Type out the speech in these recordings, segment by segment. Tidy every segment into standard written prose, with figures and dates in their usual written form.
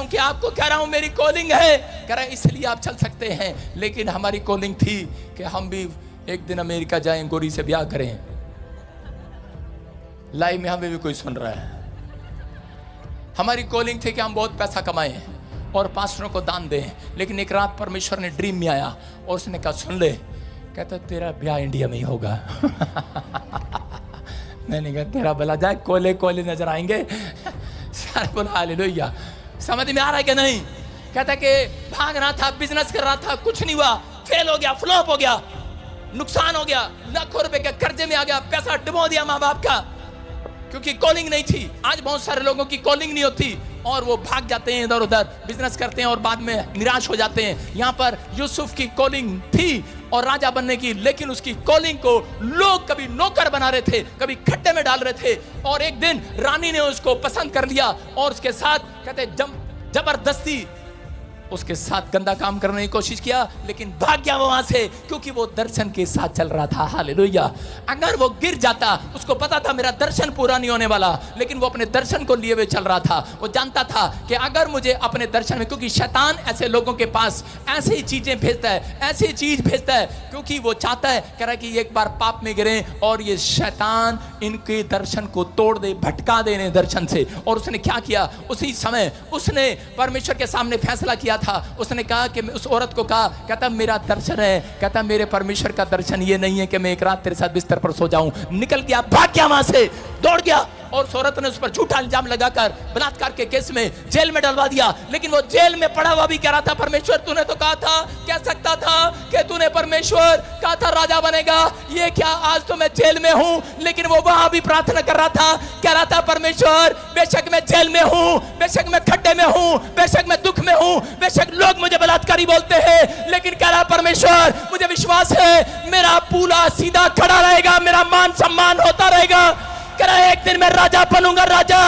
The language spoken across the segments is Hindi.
हूं कि आपको कह रहा हूं मेरी कॉलिंग है, कह रहा है इसलिए आप चल सकते हैं, लेकिन हमारी कॉलिंग थी कि हम भी एक दिन अमेरिका जाएं, गोरी से ब्याह करें। लाइव में हमें भी कोई सुन रहा है। हमारी कॉलिंग थी कि हम बहुत पैसा कमाएं और पास्टरों को दान दें, लेकिन एक रात परमेश्वर ने ड्रीम में आया और उसने कहा सुन ले, कहता तेरा ब्याह इंडिया में ही होगा। मैंने कहा तेरा भला जाए, कोले कोले नजर आएंगे। सारे बोला हालेलुया। समझ में आ रहा है कि नहीं? कहता कि भाग रहा था, बिजनेस कर रहा था, कुछ नहीं हुआ, फेल हो गया, फ्लॉप हो गया, नुकसान हो गया, लाखों रुपए के कर्जे में आ गया, पैसा डुबो दिया माँ बाप का, क्योंकि कॉलिंग नहीं थी। आज बहुत सारे लोगों की कॉलिंग नहीं होती और वो भाग जाते हैं इधर उधर, बिजनेस करते हैं और बाद में निराश हो जाते हैं। यहाँ पर यूसुफ की कॉलिंग थी और राजा बनने की, लेकिन उसकी कॉलिंग को लोग कभी नौकर बना रहे थे, कभी खड्डे में डाल रहे थे, और एक दिन रानी ने उसको पसंद कर लिया और उसके साथ कहते जबरदस्ती उसके साथ गंदा काम करने की कोशिश किया, लेकिन भाग गया वहां से, क्योंकि वो दर्शन के साथ चल रहा था। हालेलुया। अगर वो गिर जाता, उसको पता था मेरा दर्शन पूरा नहीं होने वाला, लेकिन वो अपने दर्शन को लिए हुए चल रहा था। वो जानता था कि अगर मुझे अपने दर्शन में, क्योंकि शैतान ऐसे लोगों के पास ऐसी ही चीजें भेजता है, ऐसी चीज भेजता है, क्योंकि वो चाहता है, कह रहा है कि एक बार पाप में गिरे और ये शैतान इनके दर्शन को तोड़ दे, भटका दे इन्हें दर्शन से। और उसने क्या किया, उसी समय उसने परमेश्वर के सामने फैसला किया था। उसने कहा कि उस औरत को कहा, कहता मेरा दर्शन है, कहता मेरे परमेश्वर का दर्शन ये नहीं है कि मैं एक रात तेरे साथ बिस्तर पर सो जाऊं। निकल गया, भाग गया वहां से, दौड़ गया, और उस औरत ने उस पर झूठा इल्जाम लगाकर बलात्कार के केस में जेल में डलवा दिया। लेकिन वो जेल में पड़ा हुआ भी कह रहा था, परमेश्वर तूने तो कहा था, कह सकता था कि तूने परमेश्वर कहा था राजा बनेगा, ये क्या आज तो मैं जेल में हूं। लेकिन वो वहां भी प्रार्थना कर रहा था, कह रहा था परमेश्वर बेशक मैं जेल में हूं, बेशक मैं खड्डे में हूं, बेशक मैं दुख में हूं, बेशक लोग मुझे बलात्कारी बोलते हैं, लेकिन कह रहा परमेश्वर मुझे विश्वास है मेरा पूरा सीधा खड़ा रहेगा, मेरा मान सम्मान होता रहेगा, कह रहा है एक दिन मैं राजा बनूंगा। राजा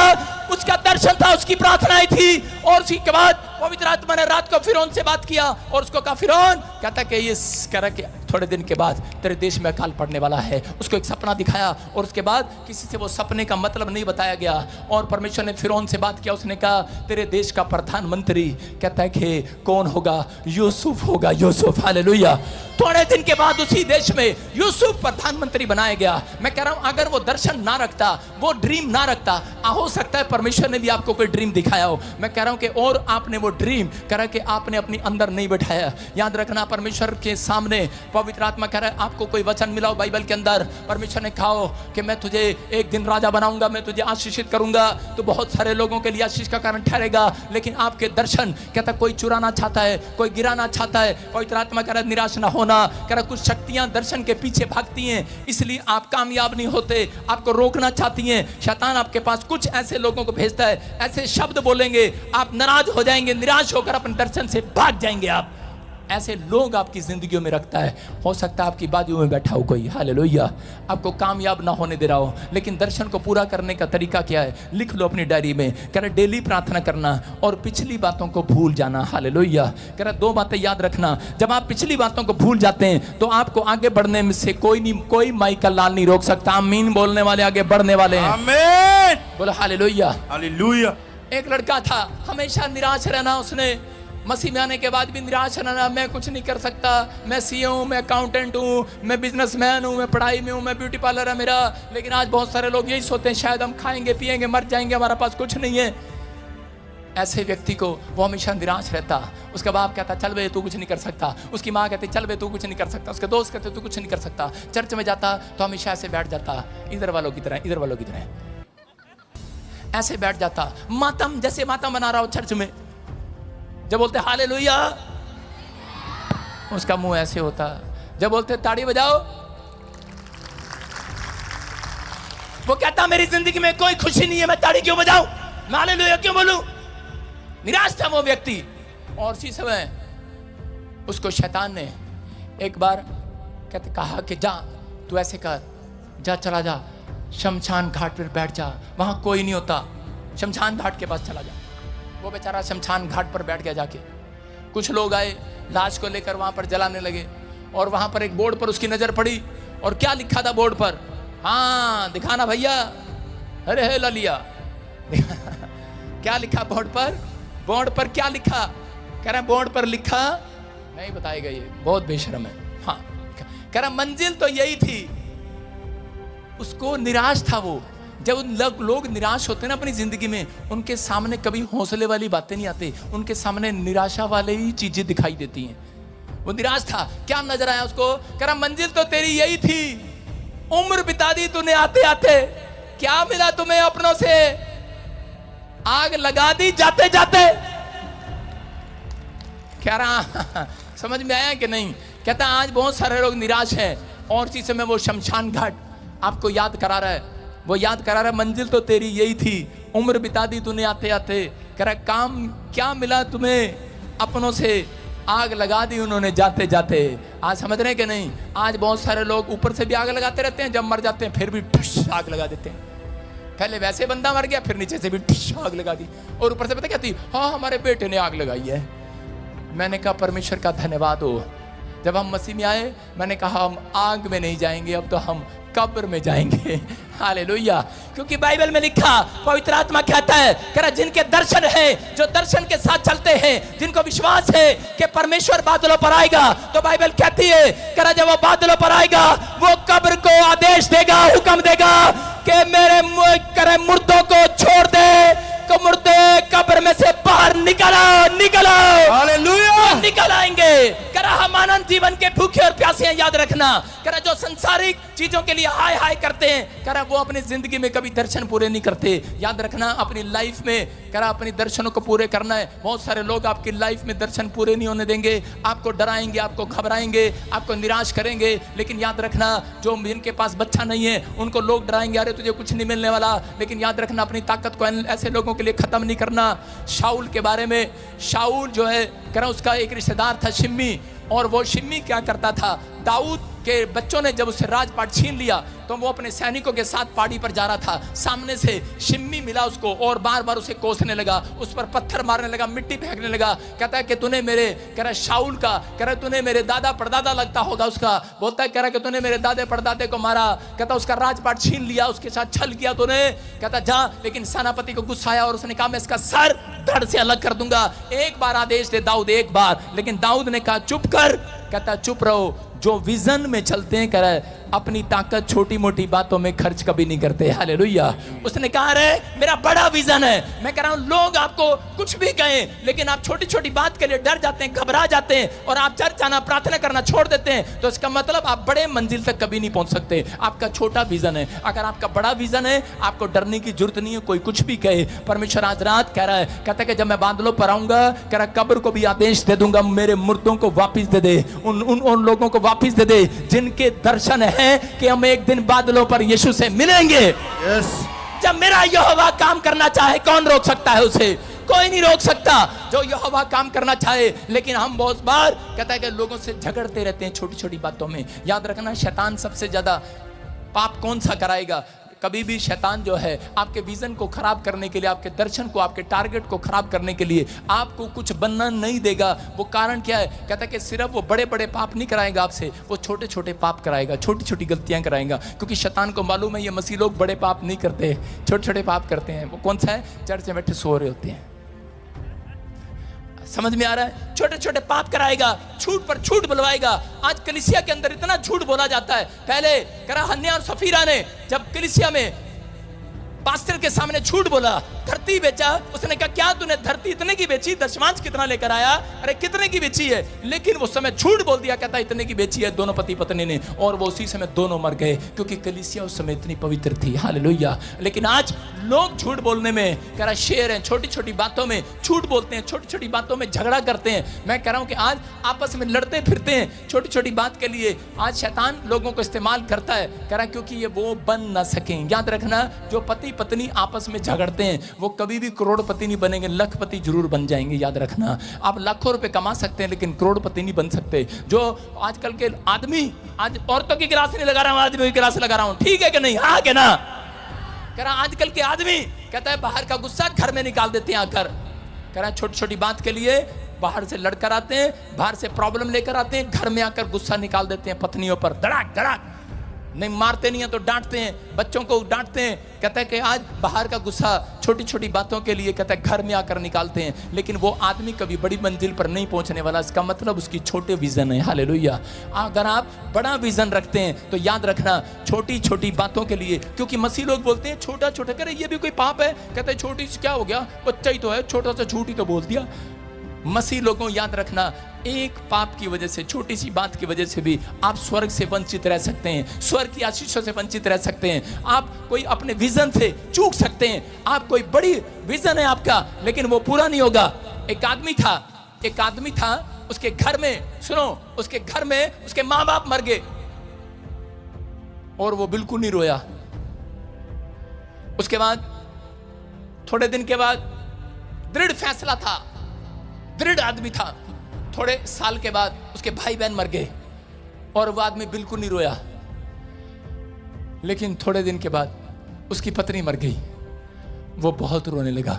उसका दर्शन था, उसकी प्रार्थनाएं थी, और उसी के बाद पवित्र आत्मा ने रात को फिरौन से बात किया और उसको कहा, फिरौन कहता कि ये कह रहा कि थोड़े दिन के बाद तेरे देश में अकाल पड़ने वाला है। उसको एक सपना दिखाया और उसके बाद किसी से वो सपने का मतलब नहीं बताया गया, और परमेश्वर ने फिरौन से बात किया। उसने कहा तेरे देश का प्रधानमंत्री कहता है कि कौन होगा, यूसुफ होगा, यूसुफ। हालेलुया। थोड़े दिन के बाद उसी देश में यूसुफ प्रधानमंत्री बनाया गया। मैं कह रहा हूं अगर वो दर्शन ना रखता, वो ड्रीम ना रखता, हो सकता है परमेश्वर ने भी आपको कोई ड्रीम दिखाया हो। मैं कह रहा हूं कि और आपने वो ड्रीम कह रहा है कि आपने अपने अंदर नहीं बैठाया। याद रखना, परमेश्वर के सामने पवित्र आत्मा कह रहा है आपको कोई वचन मिला हो बाइबल के अंदर, परमेश्वर ने कहा हो कि मैं तुझे एक दिन राजा बनाऊंगा, मैं तुझे आशीषित करूंगा, तो बहुत सारे लोगों के लिए आशीष का कारण ठहरेगा। लेकिन आपके दर्शन कहता कोई चुराना चाहता है, कोई गिराना चाहता है। पवित्र आत्मा कह रहा है निराश ना होना, कह रहा कुछ शक्तियां दर्शन के पीछे भागती हैं, इसलिए आप कामयाब नहीं होते, आपको रोकना चाहती हैं। शैतान आपके पास कुछ ऐसे लोगों को भेजता है, ऐसे शब्द बोलेंगे, आप नाराज हो जाएंगे, निराश होकर अपने दर्शन से भाग जाएंगे। आप ऐसे लोग आपकी जिंदगियों में रखता है। हो सकता है आपकी बाजू में बैठा हो कोई, हालेलुया, आपको कामयाब ना होने दे रहा हो, लेकिन दर्शन को पूरा करने का तरीका क्या है, लिख लो अपनी डायरी में। कह रहा डेली प्रार्थना करना और पिछली बातों को भूल जाना। हालेलुया। कह रहा दो बातें याद रखना, जब आप पिछली बातों को भूल जाते हैं तो आपको आगे बढ़ने में से कोई माइक का लाल नहीं रोक सकता। आमीन बोलने वाले आगे बढ़ने वाले हैं। आमीन बोलो हालेलुया। हालेलुया। एक लड़का था, हमेशा निराश रहना, उसने मसीह में आने के बाद भी निराश रहना, मैं कुछ नहीं कर सकता, मैं सीए हूँ, मैं अकाउंटेंट हूँ, मैं बिजनेसमैन हूँ, मैं पढ़ाई में हूँ, मैं ब्यूटी पार्लर है मेरा। लेकिन आज बहुत सारे लोग यही सोचते हैं शायद हम खाएंगे पिएंगे मर जाएंगे, हमारा पास कुछ नहीं है। ऐसे व्यक्ति को वो हमेशा निराश रहता। उसका बाप कहता चल बे तू कुछ नहीं कर सकता, उसकी माँ कहती चल बे तू कुछ नहीं कर सकता, उसके दोस्त कहते तू कुछ नहीं कर सकता। चर्च में जाता तो हमेशा ऐसे बैठ जाता, इधर वालों की तरह, इधर वालों की तरह ऐसे बैठ जाता। मातम जैसे मातम बना रहा हो चर्च में, जब बोलते हालेलुया उसका मुंह ऐसे होता, जब बोलते ताड़ी बजाओ वो कहता मेरी जिंदगी में कोई खुशी नहीं है, मैं ताड़ी क्यों बजाऊं, मैं हालेलुया क्यों बोलूं। निराश था वो व्यक्ति। और उसी समय उसको शैतान ने एक बार कहते कहा कि जा तू ऐसे कर, जा चला जा शमशान घाट पर बैठ जा, वहां कोई नहीं होता, शमशान घाट के पास चला जा। वो बेचारा शमशान घाट पर बैठ गया जाके। कुछ लोग आए लाश को लेकर वहां पर जलाने लगे, और वहां पर एक बोर्ड पर उसकी नजर पड़ी, और क्या लिखा था बोर्ड पर, हाँ दिखाना भैया, अरे हे ललिया क्या लिखा बोर्ड पर, बोर्ड पर क्या लिखा? कह रहा बोर्ड पर लिखा नहीं बताएगा, ये बहुत बेशर्म है। हाँ, कह रहा मंजिल तो यही थी। उसको निराश था वो। जब लोग निराश होते हैं ना अपनी जिंदगी में, उनके सामने कभी हौसले वाली बातें नहीं आती, उनके सामने निराशा वाली ही चीजें दिखाई देती हैं। वो निराश था। क्या नजर आया उसको? कह रहा मंजिल तो तेरी यही थी, उम्र बिता दी तूने आते आते, क्या मिला तुम्हें अपनों से, आग लगा दी जाते जाते। कह रहा समझ में आया कि नहीं? कहता आज बहुत सारे लोग निराश हैं, और चीज में वो शमशान घाट आपको याद करा रहा है। वो याद करा रहा है मंजिल तो तेरी यही थी, उम्र बिता दी तूने आते आते। कह रहा काम क्या मिला तुम्हें अपनों से, आग लगा दी उन्होंने जाते जाते। आज समझ रहे हैं कि नहीं? आज बहुत सारे लोग ऊपर से भी आग लगाते रहते हैं, जब मर जाते हैं फिर भी ठुस आग लगा देते हैं। पहले वैसे बंदा मर गया, फिर नीचे से भी ठुस आग लगा दी, और ऊपर से पता क्या थी? हाँ हमारे बेटे ने आग लगाई है। मैंने कहा परमेश्वर का धन्यवाद हो, जब हम मसीह में आए मैंने कहा हम आग में नहीं जाएंगे, अब तो हम कब्र में जाएंगे। हालेलुया। क्योंकि बाइबल में लिखा, पवित्र आत्मा कहता है, कह रहा जिनके दर्शन है, जो दर्शन के साथ चलते हैं, जिनको विश्वास है कि परमेश्वर बादलों पर आएगा, तो बाइबल कहती है कह रहा जब वो बादलों पर आएगा, वो कब्र को आदेश देगा, हुक्म देगा कि मेरे मुर्दों को छोड़ दे, को मुर्दे कब्र में से बाहर निकलो निकलो। हालेलुया। निकल आएंगे। कह रहा हम आनंद जीवन के भूखे और प्यासे हैं, याद रखना। कह रहा जो संसारिक चीजों के लिए हाय हाय करते हैं, कह रहा वो अपनी जिंदगी में कभी दर्शन पूरे नहीं करते। याद रखना अपनी लाइफ में, कह रहा अपनी दर्शनों को पूरे करना है। बहुत सारे लोग आपकी लाइफ में दर्शन पूरे नहीं होने देंगे, आपको डराएंगे, आपको घबराएंगे, आपको निराश करेंगे। लेकिन याद रखना जो जिनके पास बच्चा नहीं है उनको लोग डराएंगे, अरे तुझे कुछ नहीं मिलने वाला। लेकिन याद रखना अपनी ताकत को ऐसे लोगों के लिए खत्म नहीं करना। शाऊल के बारे में, शाऊल जो है कह रहा उसका एक रिश्तेदार था शिम्मी, और वो शिम्मी क्या करता था, दाऊद के बच्चों ने जब उससे राजपाट छीन लिया तो वो अपने सैनिकों के साथ पहाड़ी पर जा रहा था, सामने से शिम्मी मिला उसको और बार बार उसे कोसने लगा, उस पर पत्थर मारने लगा, मिट्टी फेंकने लगा। कहता है कि तूने मेरे, कह रहा शाऊल का, कह रहा तूने मेरे दादा परदादा लगता होगा उसका, बोलता है कह रहा कि तूने मेरे दादे परदादे को मारा, कहता उसका राजपाट छीन लिया, उसके साथ छल किया तूने। कहता जा, लेकिन सेनापति को गुस्सा आया और उसने कहा मैं इसका सर धड़ से अलग कर दूंगा। एक बार आदेश दे दाऊद, एक बार। लेकिन दाऊद ने कहा चुप कर। कहता चुप रहो, जो विजन में चलते हैं कह रहा है अपनी ताकत छोटी मोटी बातों में खर्च कभी नहीं करते। हालेलुया। उसने कहा रे मेरा बड़ा विजन है। मैं कह रहा हूं लोग आपको कुछ भी कहें, लेकिन आप छोटी छोटी बात के लिए डर जाते हैं, घबरा जाते हैं, और आप चर्च आना, प्रार्थना करना छोड़ देते हैं, तो इसका मतलब आप बड़े मंजिल तक कभी नहीं पहुंच सकते। आपका छोटा विजन है। अगर आपका बड़ा विजन है, आपको डरने की जरूरत नहीं है, कोई कुछ भी कहे। परमेश्वर आज रात कह रहा है, कहता है कि जब मैं बादलों पर आऊंगा, कह रहा कब्र को भी आदेश दे दूंगा, मेरे मुर्दों को वापिस दे दे, उन लोगों को वापिस दे दे जिनके दर्शन है कि हम एक दिन बादलों पर यीशु से मिलेंगे। जब मेरा यहोवा काम करना चाहे कौन रोक सकता है उसे? कोई नहीं रोक सकता जो यहोवा काम करना चाहे। लेकिन हम बहुत बार कहता है कि लोगों से झगड़ते रहते हैं छोटी छोटी बातों में। याद रखना शैतान सबसे ज्यादा पाप कौन सा कराएगा? कभी भी शैतान जो है आपके विजन को खराब करने के लिए, आपके दर्शन को, आपके टारगेट को खराब करने के लिए आपको कुछ बनना नहीं देगा। वो कारण क्या है? कहता है कि सिर्फ वो बड़े बड़े पाप नहीं कराएगा आपसे, वो छोटे छोटे पाप कराएगा, छोटी छोटी गलतियां कराएगा। क्योंकि शैतान को मालूम है ये मसीह लोग बड़े पाप नहीं करते, छोटे छोटे पाप करते हैं। वो कौन सा है? चर्च में बैठे सो रहे होते हैं। समझ में आ रहा है? छोटे छोटे पाप कराएगा, झूठ पर झूठ बुलवाएगा। आज कलीसिया के अंदर इतना झूठ बोला जाता है। पहले करा हन्ना और सफीरा ने जब कलीसिया में पास्टर के सामने झूठ बोला, धरती बेचा, उसने कहा क्या तूने धरती इतने की बेची? दशमांश कितना लेकर आया? अरे कितने की बेची है? लेकिन वो समय झूठ बोल दिया, कहता इतने की बेची है दोनों पति पत्नी ने, और वो उसी समय दोनों मर गए, क्योंकि कलीसिया उस समय इतनी पवित्र थी। हालेलुया। लेकिन आज लोग झूठ बोलने में कह रहा शेर हैं, छोटी छोटी बातों में झूठ बोलते हैं, छोटी छोटी बातों में झगड़ा करते हैं। मैं कह रहा हूं कि आज आपस में लड़ते फिरते हैं छोटी छोटी बात के लिए। आज शैतान लोगों को इस्तेमाल करता है, कह रहा क्योंकि ये वो बन ना सकें। याद रखना जो पति पत्नी आपस में झगड़ते हैं वो कभी भी करोड़पति नहीं बनेंगे, लखपति जरूर बन जाएंगे। याद रखना आप लाखों रुपए कमा सकते हैं लेकिन करोड़पति नहीं बन सकते। जो आजकल के आदमी, आज औरतों की गिलास नहीं लगा रहा हूं, आदमी की गिलास लगा रहा हूं, ठीक है कि नहीं? हाँ कि ना? कह रहा आजकल के आदमी कहता है बाहर का गुस्सा घर में निकाल देते हैं आकर। कह रहा छोटी छोटी बात के लिए बाहर से लड़कर आते हैं, बाहर से प्रॉब्लम लेकर आते हैं, घर में आकर गुस्सा निकाल देते हैं पत्नियों पर, धड़ाक धड़ाक। नहीं मारते नहीं है तो डांटते हैं, बच्चों को डांटते हैं। कहता है कि आज बाहर का गुस्सा छोटी छोटी बातों के लिए कहता है घर में आकर निकालते हैं, लेकिन वो आदमी कभी बड़ी मंजिल पर नहीं पहुंचने वाला। इसका मतलब उसकी छोटे विजन है। हालेलुया। अगर आप बड़ा विजन रखते हैं तो याद रखना छोटी छोटी बातों के लिए, क्योंकि मसीह लोग बोलते हैं छोटा छोटा, करे ये भी कोई पाप है? कहते हैं छोटी सी क्या हो गया, बच्चा ही तो है, छोटा सा झूठ ही तो बोल दिया। मसीह लोगों याद रखना, एक पाप की वजह से, छोटी सी बात की वजह से भी आप स्वर्ग से वंचित रह सकते हैं, स्वर्ग की आशीषों से वंचित रह सकते हैं। आप कोई अपने विजन से चूक सकते हैं। आप कोई बड़ी विजन है आपका, लेकिन वो पूरा नहीं होगा। एक आदमी था, उसके घर में, सुनो, उसके घर में उसके माँ बाप मर गए और वो बिल्कुल नहीं रोया। उसके बाद थोड़े दिन के बाद दृढ़ फैसला था, दृढ़ आदमी था। थोड़े साल के बाद उसके भाई बहन मर गए और वो आदमी बिल्कुल नहीं रोया। लेकिन थोड़े दिन के बाद उसकी पत्नी मर गई, वो बहुत रोने लगा,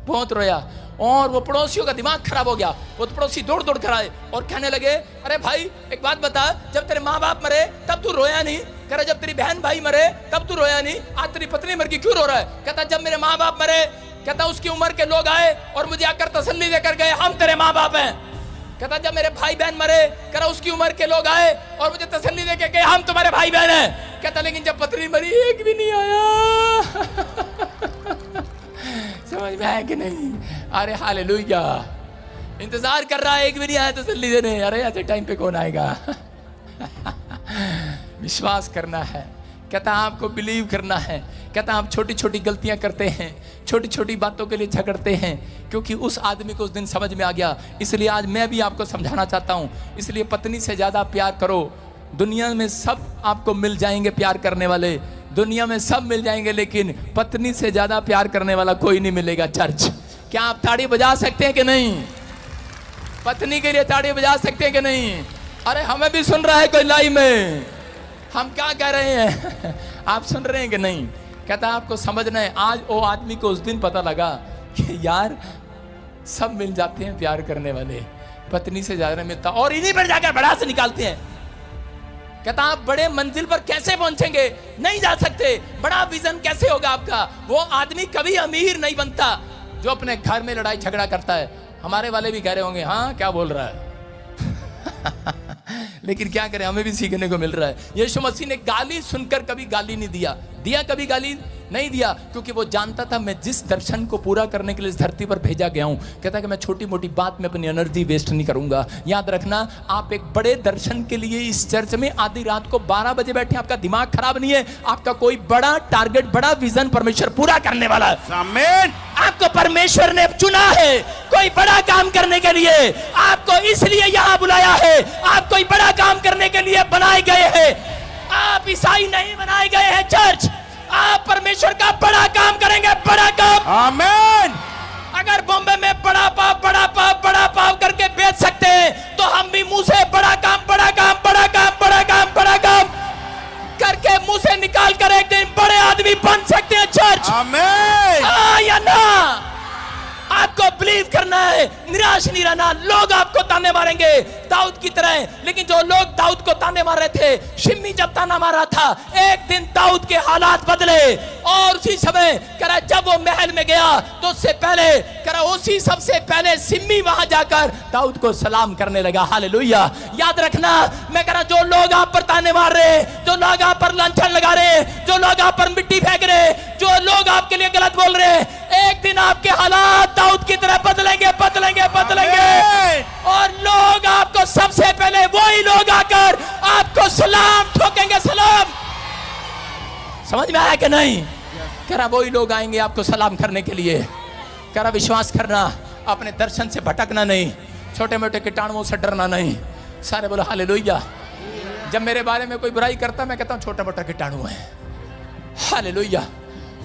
बहुत रोया और वो पड़ोसियों का दिमाग खराब हो गया। वो पड़ोसी दौड़ दौड़ कर आए और कहने लगे, अरे भाई एक बात बता, जब तेरे माँ बाप मरे तब तू रोया नहीं? कह रहा जब तेरी बहन भाई मरे तब तू रोया नहीं, आज तेरी पत्नी मर गई क्यों रो रहा है? कहता जब मेरे माँ बाप मरे, कहता उसकी उम्र के लोग आए और मुझे आकर तसल्ली देकर गए, हम तेरे माँ बाप हैं। कहता जब मेरे भाई बहन मरे, कह रहा उसकी उम्र के लोग आए और मुझे तसल्ली देकर गए, हम तुम्हारे भाई बहन हैं। कहता लेकिन जब पत्नी मरी एक भी नहीं आया। समझ में आया कि नहीं? अरे हालेलुया। इंतजार कर रहा है, एक भी नहीं आया तसल्ली देने। अरे ऐसे टाइम पे कौन आएगा? विश्वास करना है। कहता आपको बिलीव करना है। कहता आप छोटी छोटी गलतियां करते हैं, छोटी छोटी बातों के लिए झगड़ते हैं, क्योंकि उस आदमी को उस दिन समझ में आ गया। इसलिए आज मैं भी आपको समझाना चाहता हूं, इसलिए पत्नी से ज्यादा प्यार करो। दुनिया में सब आपको मिल जाएंगे प्यार करने वाले, दुनिया में सब मिल जाएंगे, लेकिन पत्नी से ज्यादा प्यार करने वाला कोई नहीं मिलेगा। चर्च, क्या आप ताड़ी बजा सकते हैं कि नहीं? पत्नी के लिए ताड़ी बजा सकते हैं कि नहीं? अरे हमें भी सुन रहा है कोई लाइव में? हम क्या कह रहे हैं? आप सुन रहे हैं कि नहीं? कहता आपको समझना है। आज वो आदमी को उस दिन पता लगा कि यार सब मिल जाते हैं प्यार करने वाले, पत्नी से ज्यादा मिलता, और इन्हीं पर जाकर बड़ा से निकालते हैं। कहता आप बड़े मंजिल पर कैसे पहुंचेंगे? नहीं जा सकते। बड़ा विजन कैसे होगा आपका? वो आदमी कभी अमीर नहीं बनता जो अपने घर में लड़ाई झगड़ा करता है। हमारे वाले भी कह रहे होंगे, हाँ क्या बोल रहा है? लेकिन क्या करें, हमें भी सीखने को मिल रहा है। यीशु मसीह ने गाली सुनकर कभी गाली नहीं दिया, कभी गाली नहीं दिया, क्योंकि वो जानता था मैं जिस दर्शन को पूरा करने के लिए इस धरती पर भेजा गया हूं, कहता कि मैं छोटी मोटी बात में अपनी एनर्जी वेस्ट नहीं करूंगा। याद रखना, आप एक बड़े दर्शन के लिए इस चर्च में आधी रात को 12 बजे बैठे, आपका दिमाग खराब नहीं है। आपका कोई बड़ा टारगेट, बड़ा विजन परमेश्वर पूरा करने वाला है। आमीन। आपको परमेश्वर ने चुना है कोई बड़ा काम करने के लिए, आपको इसलिए यहां बुलाया है। आप कोई बड़ा काम करने के लिए बनाए गए हैं। आप ईसाई नहीं बनाए गए हैं। चर्च, आप परमेश्वर का बड़ा काम करेंगे, बड़ा काम। आमीन। अगर बॉम्बे में बड़ा पाप करके बेच सकते हैं, तो हम भी मुंह से बड़ा काम करके मुंह से निकाल कर एक दिन बड़े आदमी बन सकते हैं। चर्च, आमीन। हाँ या ना? आपको बिलीव करना है, निराश नहीं रहना। लोग आपको ताने मारेंगे दाऊद की तरह, लेकिन जो लोग दाऊद को ताने मार रहे थे, शिमी जब ताना मार रहा था, एक दिन दाऊद के हालात बदले। और उसी समय कह रहा जब वो महल में गया तो उससे पहले कह रहा उसी सबसे पहले शिमी वहां जाकर दाऊद को सलाम करने लगा। हालेलुया। याद रखना, मैं कह रहा जो लोग आप पर ताने मार रहे, जो लोग आप पर लांछन लगा रहे, जो लोग आप पर मिट्टी फेंक रहे, जो लोग आपके लिए गलत बोल रहे, एक दिन आपके हालात दाऊद की तरह बदलेंगे। और लोग आपको सबसे पहले वही लोग आकर आपको सलाम ठोकेंगे। सलाम, समझ में आया कि नहीं? कह रहा वही लोग आएंगे आपको सलाम करने के लिए। कह रहा विश्वास करना, अपने दर्शन से भटकना नहीं, छोटे मोटे कीटाणुओं से डरना नहीं। सारे बोलो हालेलुया। जब मेरे बारे में कोई बुराई करता, मैं कहता हूं छोटा मोटा कीटाणु है। हालेलुया।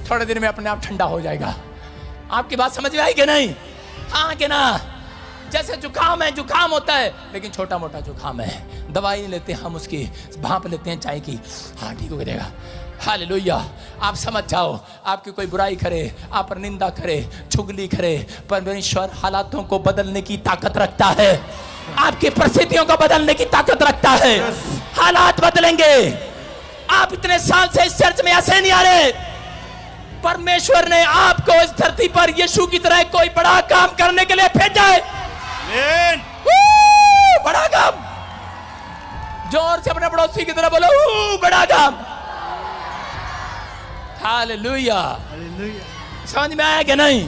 थोड़े दिन में अपने आप ठंडा हो जाएगा। आपकी बात समझ में आई कि नहीं? हाँ कि ना? जैसे जुकाम है, जुकाम होता है, लेकिन छोटा मोटा जुकाम है। दवाई नहीं लेते हम उसकी, भाप लेते हैं चाय की, हाँ ठीक हो जाएगा। हालेलुया। आप समझ जाओ, आपकी कोई बुराई करे, आप पर निंदा करे, चुगली करे, परमेश्वर हालातों को बदलने की ताकत रखता है, आपकी परिस्थितियों को बदलने की ताकत रखता है। हालात बदलेंगे। आप इतने साल से इस चर्च में ऐसे नहीं आ रहे, परमेश्वर ने आपको इस धरती पर यीशु की तरह कोई बड़ा काम करने के लिए भेजा है। बड़ा काम। जोर से अपने पड़ोसी की तरह बोलो, बड़ा काम। हालेलुया। समझ में आया कि नहीं?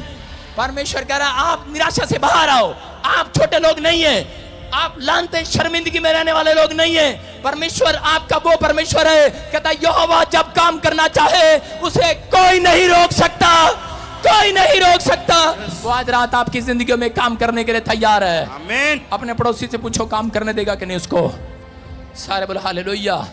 परमेश्वर कह रहा है आप निराशा से बाहर आओ। आप छोटे लोग नहीं हैं, आप लानते शर्मिंदगी में रहने वाले लोग नहीं हैं। परमेश्वर आपका वो परमेश्वर है, कहता है यहोवा जब काम करना चाहे उसे कोई नहीं रोक सकता, कोई नहीं रोक सकता। वो आज रात आपकी जिंदगी में काम करने के लिए तैयार है। आमीन। अपने पड़ोसी से पूछो काम करने देगा कि नहीं उसको। सारे बोलो हालेलुया।